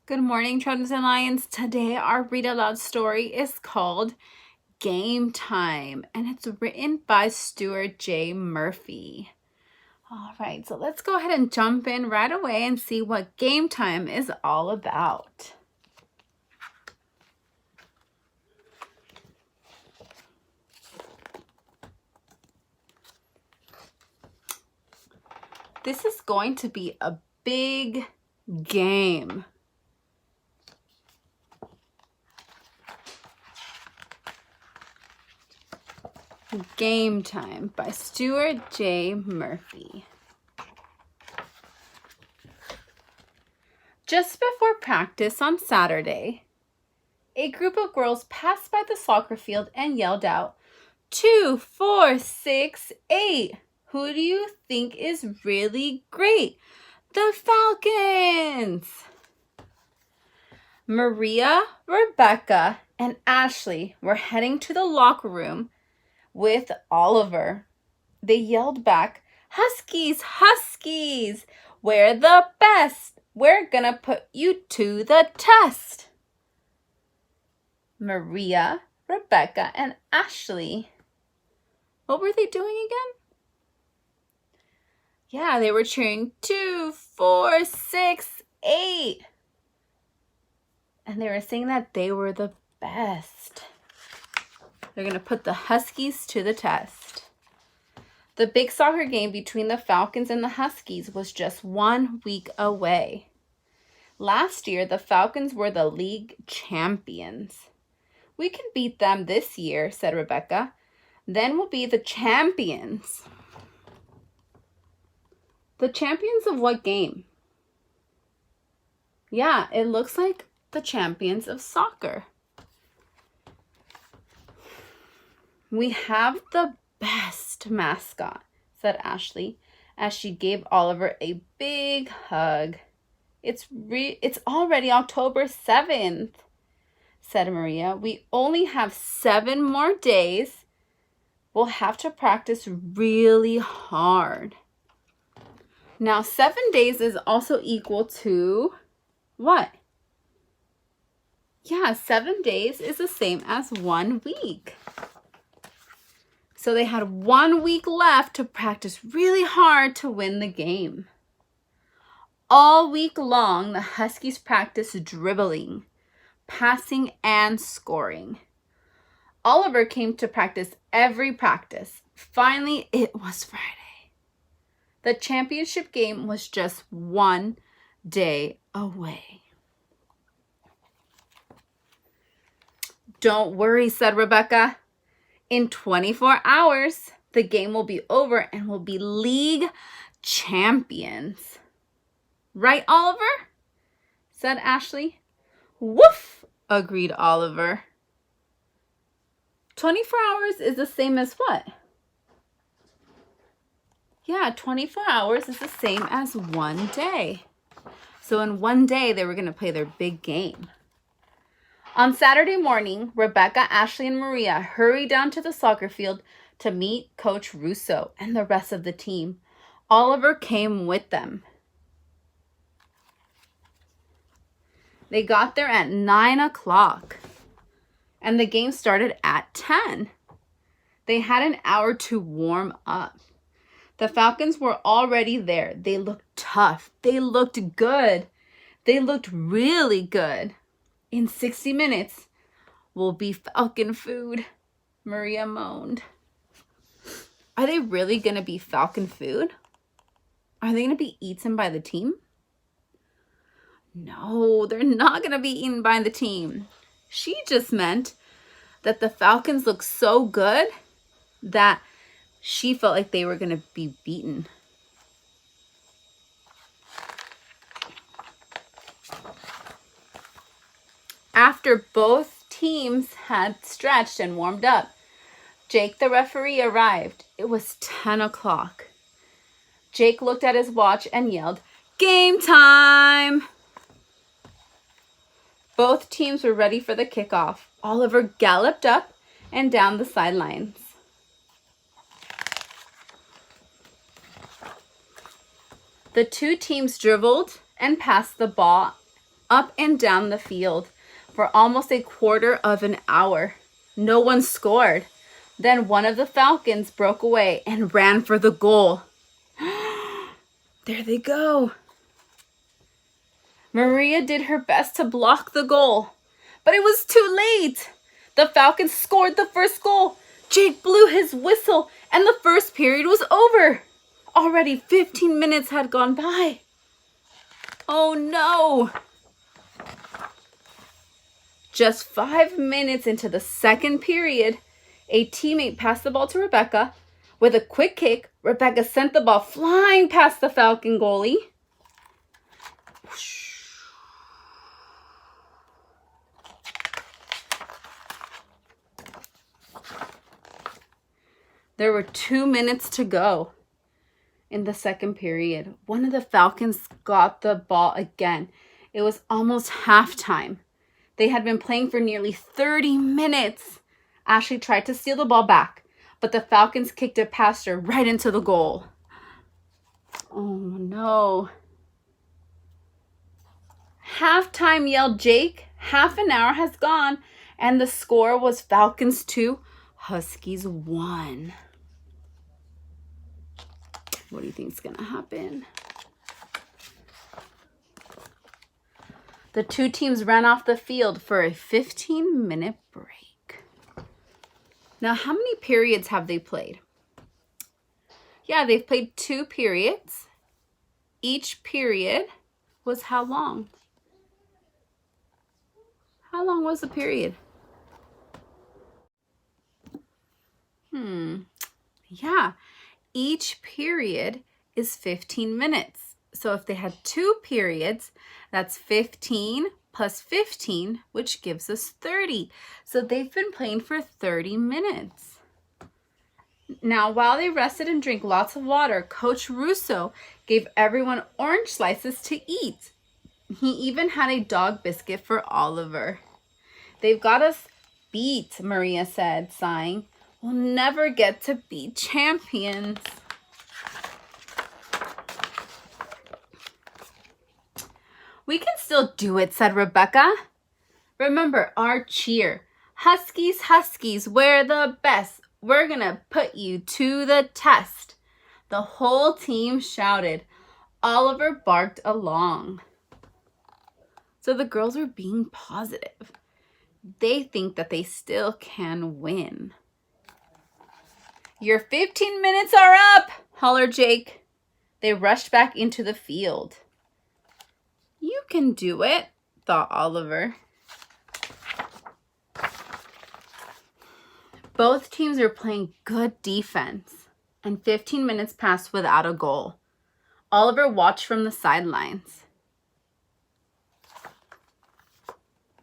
Good morning, Trojans and Lions. Today, our read aloud story is called Game Time, and it's written by Stuart J. Murphy. All right, so let's go ahead and jump in right away and see what Game Time is all about. This is going to be a big game. Game Time by Stuart J. Murphy. Just before practice on Saturday, a group of girls passed by the soccer field and yelled out, 2, 4, 6, 8. Who do you think is really great? The Falcons! Maria, Rebecca, and Ashley were heading to the locker room with Oliver. They yelled back, Huskies, Huskies! We're the best! We're gonna put you to the test! Maria, Rebecca, and Ashley. What were they doing again? Yeah, they were cheering 2, 4, 6, 8. And they were saying that they were the best. They're going to put the Huskies to the test. The big soccer game between the Falcons and the Huskies was just 1 week away. Last year, the Falcons were the league champions. We can beat them this year, said Rebecca. Then we'll be the champions. The champions of what game? Yeah, it looks like the champions of soccer. We have the best mascot, said Ashley as she gave Oliver a big hug. It's already October 7th, said Maria. We only have 7 more days. We'll have to practice really hard. Now, 7 days is also equal to what? Yeah, 7 days is the same as 1 week. So they had 1 week left to practice really hard to win the game. All week long, the Huskies practiced dribbling, passing, and scoring. Oliver came to practice every practice. Finally, it was Friday. The championship game was just 1 day away. Don't worry, said Rebecca. In 24 hours, the game will be over and we'll be league champions. Right, Oliver? Said Ashley. Woof, agreed Oliver. 24 hours is the same as what? Yeah, 24 hours is the same as 1 day. So in 1 day, they were going to play their big game. On Saturday morning, Rebecca, Ashley, and Maria hurried down to the soccer field to meet Coach Russo and the rest of the team. Oliver came with them. They got there at 9 o'clock, and the game started at 10. They had an hour to warm up. The Falcons were already there. They looked tough. They looked good. They looked really good. In 60 minutes, we'll be Falcon food, Maria moaned. Are they really going to be Falcon food? Are they going to be eaten by the team? No, they're not going to be eaten by the team. She just meant that the Falcons look so good that she felt like they were going to be beaten. After both teams had stretched and warmed up, Jake, the referee, arrived. It was 10 o'clock. Jake looked at his watch and yelled, "Game time!" Both teams were ready for the kickoff. Oliver galloped up and down the sidelines. The two teams dribbled and passed the ball up and down the field for almost a quarter of an hour. No one scored. Then one of the Falcons broke away and ran for the goal. There they go. Maria did her best to block the goal, but it was too late. The Falcons scored the first goal. Jake blew his whistle, and the first period was over. Already 15 minutes had gone by. Oh no! Just 5 minutes into the second period, a teammate passed the ball to Rebecca. With a quick kick, Rebecca sent the ball flying past the Falcon goalie. There were 2 minutes to go in the second period. One of the Falcons got the ball again. It was almost halftime. They had been playing for nearly 30 minutes. Ashley tried to steal the ball back, but the Falcons kicked it past her right into the goal. Oh no. Halftime, yelled Jake. Half an hour has gone, and the score was Falcons 2, Huskies 1. What do you think is going to happen? The two teams ran off the field for a 15-minute break. Now, how many periods have they played? Yeah, they've played 2 periods. Each period was how long? How long was the period? Yeah, each period is 15 minutes. So if they had 2 periods, that's 15 plus 15, which gives us 30. So they've been playing for 30 minutes. Now, while they rested and drank lots of water, Coach Russo gave everyone orange slices to eat. He even had a dog biscuit for Oliver. They've got us beat, Maria said, sighing. We'll never get to be champions. We can still do it, said Rebecca. Remember our cheer. Huskies, Huskies, we're the best. We're gonna put you to the test. The whole team shouted. Oliver barked along. So the girls are being positive. They think that they still can win. Your 15 minutes are up, hollered Jake. They rushed back into the field. You can do it, thought Oliver. Both teams are playing good defense, and 15 minutes passed without a goal. Oliver watched from the sidelines.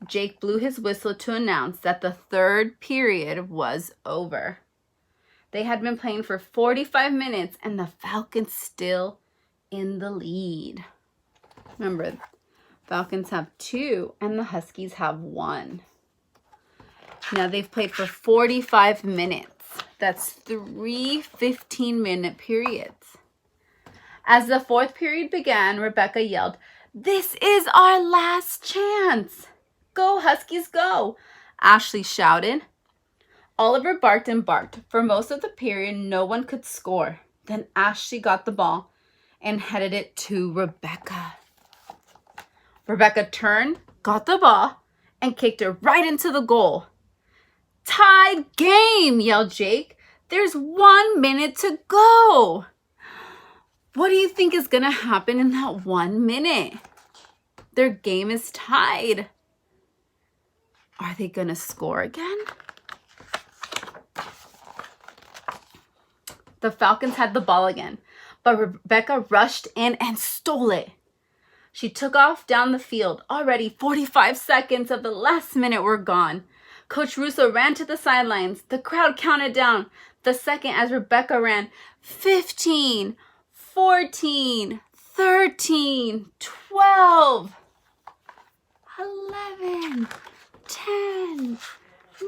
Jake blew his whistle to announce that the third period was over. They had been playing for 45 minutes, and the Falcons still in the lead. Remember, Falcons have 2 and the Huskies have 1. Now they've played for 45 minutes. That's 3 15-minute periods. As the fourth period began, Rebecca yelled, "This is our last chance! Go, Huskies, go!" Ashley shouted. Oliver barked and barked. For most of the period, no one could score. Then Ashley got the ball and headed it to Rebecca. Rebecca turned, got the ball, and kicked it right into the goal. Tied game, yelled Jake. There's 1 minute to go. What do you think is going to happen in that 1 minute? Their game is tied. Are they going to score again? The Falcons had the ball again, but Rebecca rushed in and stole it. She took off down the field. Already 45 seconds of the last minute were gone. Coach Russo ran to the sidelines. The crowd counted down the second as Rebecca ran. 15, 14, 13, 12, 11, 10,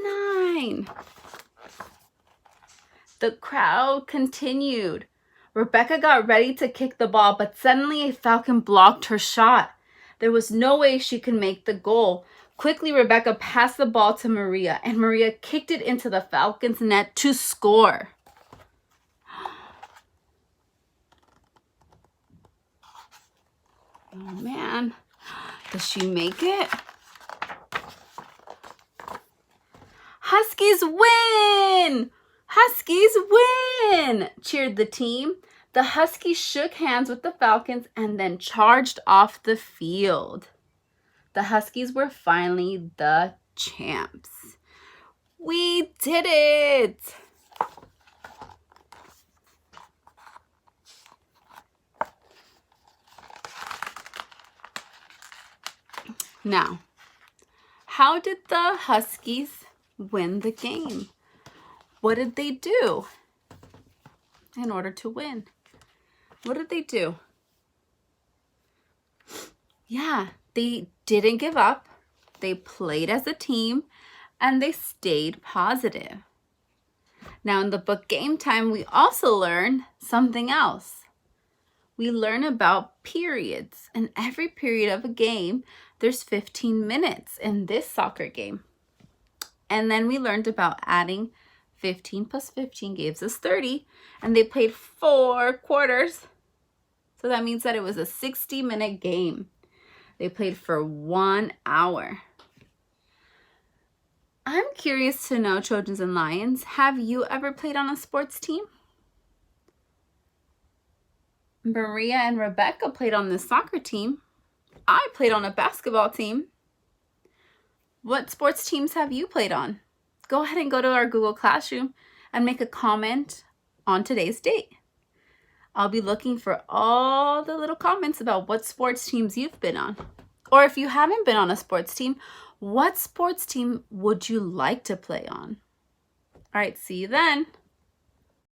9. The crowd continued. Rebecca got ready to kick the ball, but suddenly a Falcon blocked her shot. There was no way she could make the goal. Quickly, Rebecca passed the ball to Maria, and Maria kicked it into the Falcons' net to score. Oh, man. Does she make it? Huskies win! Huskies win! Cheered the team. The Huskies shook hands with the Falcons and then charged off the field. The Huskies were finally the champs. We did it! Now, how did the Huskies win the game? What did they do in order to win? What did they do? Yeah, they didn't give up. They played as a team and they stayed positive. Now in the book Game Time, we also learn something else. We learn about periods. In every period of a game, there's 15 minutes in this soccer game. And then we learned about adding 15 plus 15 gives us 30. And they played 4 quarters. So that means that it was a 60-minute game. They played for 1 hour. I'm curious to know, Trojans and Lions, have you ever played on a sports team? Maria and Rebecca played on the soccer team. I played on a basketball team. What sports teams have you played on? Go ahead and go to our Google Classroom and make a comment on today's date. I'll be looking for all the little comments about what sports teams you've been on. Or if you haven't been on a sports team, what sports team would you like to play on? All right, see you then.